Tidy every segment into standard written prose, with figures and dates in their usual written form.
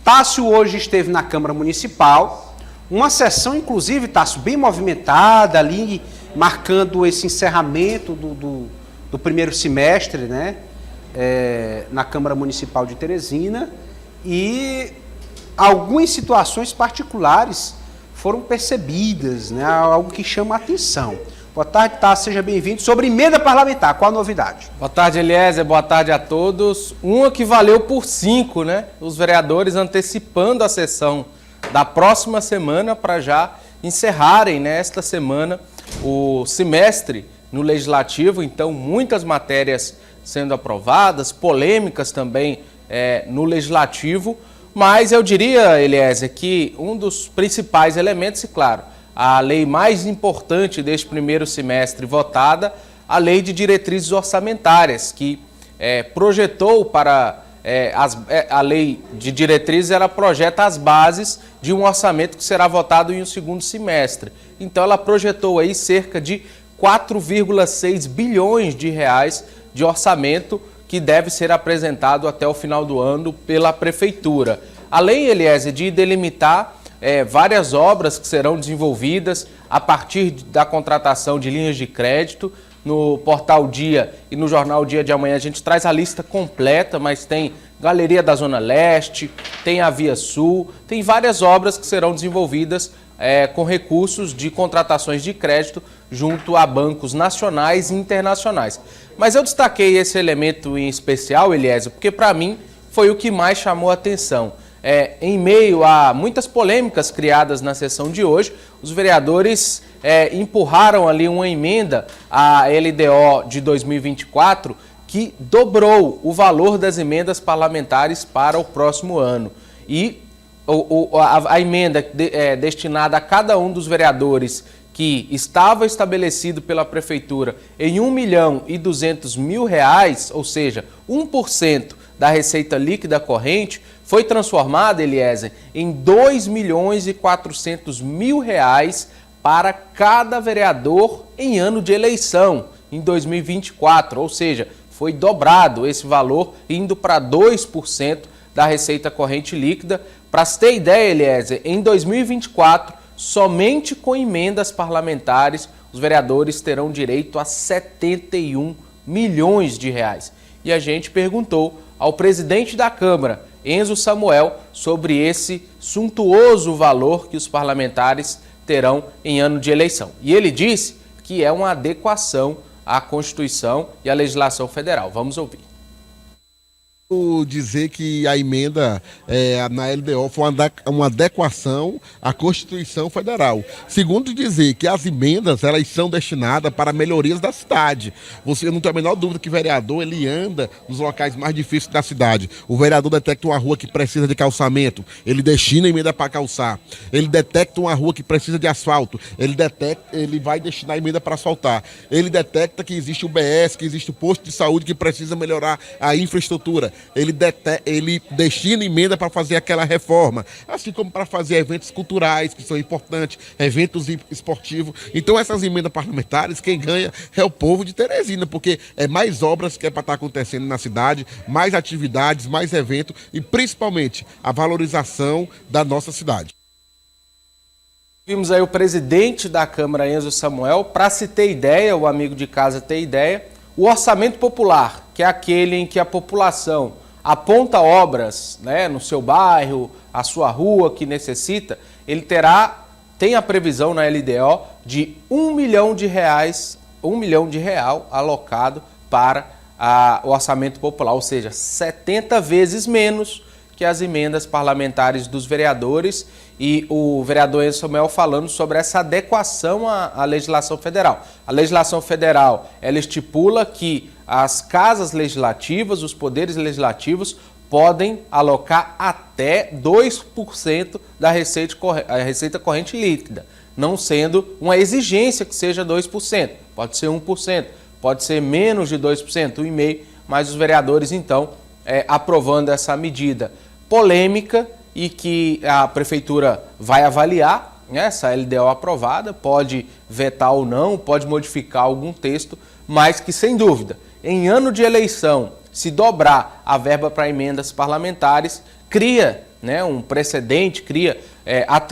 Tássio hoje esteve na Câmara Municipal, uma sessão, inclusive, Tássio, bem movimentada ali, marcando esse encerramento do primeiro semestre, né, na Câmara Municipal de Teresina, e algumas situações particulares foram percebidas, né, algo que chama a atenção. Boa tarde, Tássio, seja bem-vindo. Sobre emenda parlamentar, qual a novidade? Boa tarde, Eliezer, boa tarde a todos. Uma que valeu por 5, né? Os vereadores antecipando a sessão da próxima semana para já encerrarem, né, esta semana o semestre no Legislativo. Então, muitas matérias sendo aprovadas, polêmicas também no Legislativo. Mas eu diria, Eliezer, que um dos principais elementos, e claro, a lei mais importante deste primeiro semestre votada, a Lei de Diretrizes Orçamentárias, que projetou para... a Lei de Diretrizes, ela projeta as bases de um orçamento que será votado em um segundo semestre. Então, ela projetou aí cerca de 4,6 bilhões de reais de orçamento que deve ser apresentado até o final do ano pela Prefeitura. Além, Eliezer, de delimitar várias obras que serão desenvolvidas a partir da contratação de linhas de crédito. No Portal Dia e no Jornal Dia de Amanhã a gente traz a lista completa, mas tem Galeria da Zona Leste, tem a Via Sul, tem várias obras que serão desenvolvidas com recursos de contratações de crédito junto a bancos nacionais e internacionais. Mas eu destaquei esse elemento em especial, Eliezer, porque para mim foi o que mais chamou a atenção. Em meio a muitas polêmicas criadas na sessão de hoje, os vereadores empurraram ali uma emenda à LDO de 2024 que dobrou o valor das emendas parlamentares para o próximo ano. E a emenda destinada a cada um dos vereadores que estava estabelecido pela Prefeitura em R$1.200.000, ou seja, 1% da receita líquida corrente, foi transformada, Eliezer, em R$2.400.000 para cada vereador em ano de eleição, em 2024, ou seja, foi dobrado esse valor, indo para 2% da receita corrente líquida. Para se ter ideia, Eliezer, em 2024, somente com emendas parlamentares, os vereadores terão direito a 71 milhões de reais. E a gente perguntou ao presidente da Câmara, Enzo Samuel, sobre esse suntuoso valor que os parlamentares terão em ano de eleição. E ele disse que é uma adequação à Constituição e à legislação federal. Vamos ouvir. Dizer que a emenda na LDO foi uma adequação à Constituição Federal. Segundo, dizer que as emendas elas são destinadas para melhorias da cidade. Você não tem a menor dúvida que o vereador ele anda nos locais mais difíceis da cidade. O vereador detecta uma rua que precisa de calçamento, ele destina a emenda para calçar. Ele detecta uma rua que precisa de asfalto, ele vai destinar a emenda para asfaltar. Ele detecta que existe o BS, que existe o posto de saúde que precisa melhorar a infraestrutura. Ele destina emenda para fazer aquela reforma, assim como para fazer eventos culturais, que são importantes, eventos esportivos. Então, essas emendas parlamentares, quem ganha é o povo de Teresina, porque é mais obras que é para estar acontecendo na cidade, mais atividades, mais eventos e, principalmente, a valorização da nossa cidade. Vimos aí o presidente da Câmara, Enzo Samuel. Para se ter ideia, o amigo de casa ter ideia, o orçamento popular, que é aquele em que a população aponta obras, né, no seu bairro, a sua rua que necessita, ele tem a previsão na LDO de R$1 milhão alocado para o orçamento popular, ou seja, 70 vezes menos que as emendas parlamentares dos vereadores, e o vereador Enzo Samuel falando sobre essa adequação à legislação federal. A legislação federal, ela estipula que as casas legislativas, os poderes legislativos, podem alocar até 2% da receita corrente líquida, não sendo uma exigência que seja 2%, pode ser 1%, pode ser menos de 2%, 1,5%, mas os vereadores, então, aprovando essa medida polêmica e que a Prefeitura vai avaliar, né, essa LDO aprovada, pode vetar ou não, pode modificar algum texto, mas que, sem dúvida, em ano de eleição, se dobrar a verba para emendas parlamentares, cria né, um precedente, cria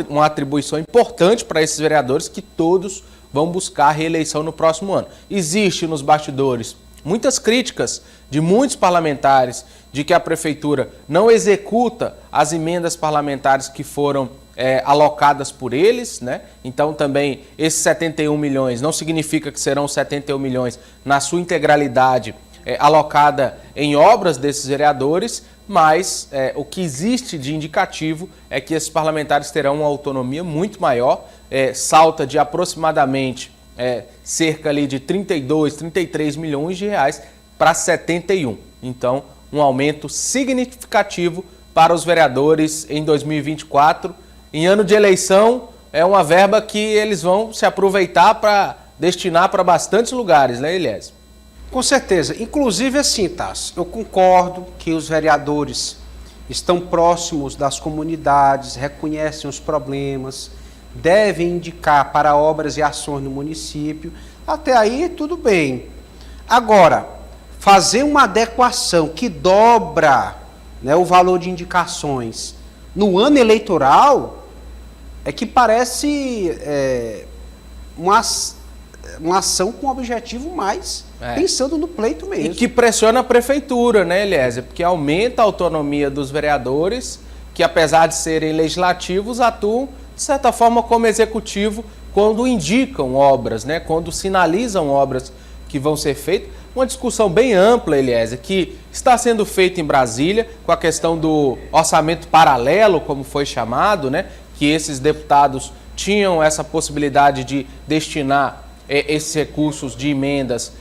uma atribuição importante para esses vereadores que todos vão buscar a reeleição no próximo ano. Existe nos bastidores muitas críticas de muitos parlamentares de que a prefeitura não executa as emendas parlamentares que foram alocadas por eles, né? Então também esses 71 milhões não significa que serão 71 milhões na sua integralidade alocada em obras desses vereadores, mas o que existe de indicativo é que esses parlamentares terão uma autonomia muito maior, salta de aproximadamente cerca ali de 32, 33 milhões de reais para 71. Então, um aumento significativo para os vereadores em 2024. Em ano de eleição, é uma verba que eles vão se aproveitar para destinar para bastantes lugares, né, Eliésio? Com certeza. Inclusive, assim, Tasso, eu concordo que os vereadores estão próximos das comunidades, reconhecem os problemas, devem indicar para obras e ações no município. Até aí, tudo bem. Agora, fazer uma adequação que dobra, né, o valor de indicações no ano eleitoral é que parece uma ação com objetivo mais pensando no pleito mesmo. E que pressiona a prefeitura, né, Eliésia? Porque aumenta a autonomia dos vereadores, que apesar de serem legislativos, atuam, de certa forma, como executivo quando indicam obras, né? Quando sinalizam obras que vão ser feitas. Uma discussão bem ampla, Eliésia, que está sendo feita em Brasília com a questão do orçamento paralelo, como foi chamado, né? Que esses deputados tinham essa possibilidade de destinar esses recursos de emendas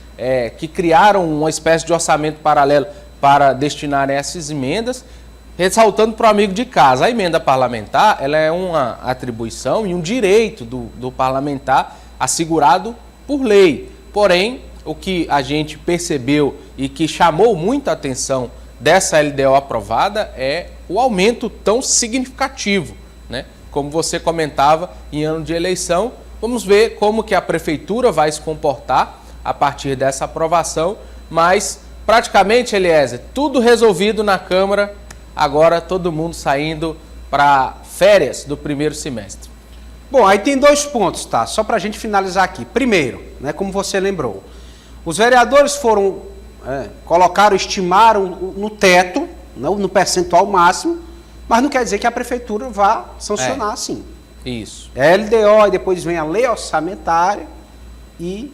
que criaram uma espécie de orçamento paralelo para destinar essas emendas, ressaltando para o amigo de casa, a emenda parlamentar ela é uma atribuição e um direito do parlamentar assegurado por lei. Porém, o que a gente percebeu e que chamou muita atenção dessa LDO aprovada é o aumento tão significativo, né? Como você comentava, em ano de eleição, vamos ver como que a prefeitura vai se comportar a partir dessa aprovação, mas praticamente, Eliésia, tudo resolvido na Câmara, agora todo mundo saindo para férias do primeiro semestre. Bom, aí tem 2 pontos, tá? Só para a gente finalizar aqui. Primeiro, né, como você lembrou, os vereadores estimaram no teto, no percentual máximo, mas não quer dizer que a prefeitura vá sancionar assim. Isso. É LDO, e depois vem a lei orçamentária e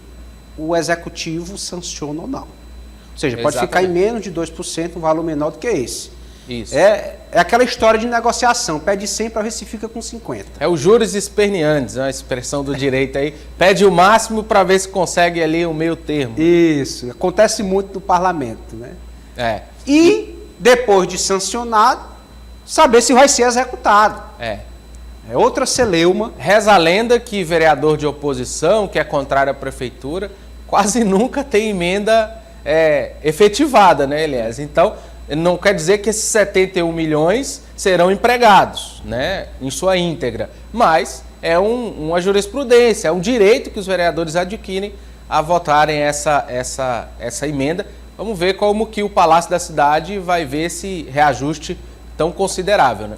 o executivo sanciona ou não. Ou seja, pode ficar em menos de 2%, um valor menor do que esse. Isso. É aquela história de negociação, pede 100 para ver se fica com 50. É o juris esperneandis, a expressão do direito aí, pede o máximo para ver se consegue ali o meio termo. Isso, acontece muito no parlamento, né? E, depois de sancionado, saber se vai ser executado. É outra celeuma. Reza a lenda que vereador de oposição, que é contrário à prefeitura, quase nunca tem emenda efetivada, né, Elias? Então, não quer dizer que esses 71 milhões serão empregados, né, em sua íntegra, mas é uma jurisprudência, é um direito que os vereadores adquirem a votarem essa emenda. Vamos ver como que o Palácio da Cidade vai ver esse reajuste tão considerável, né?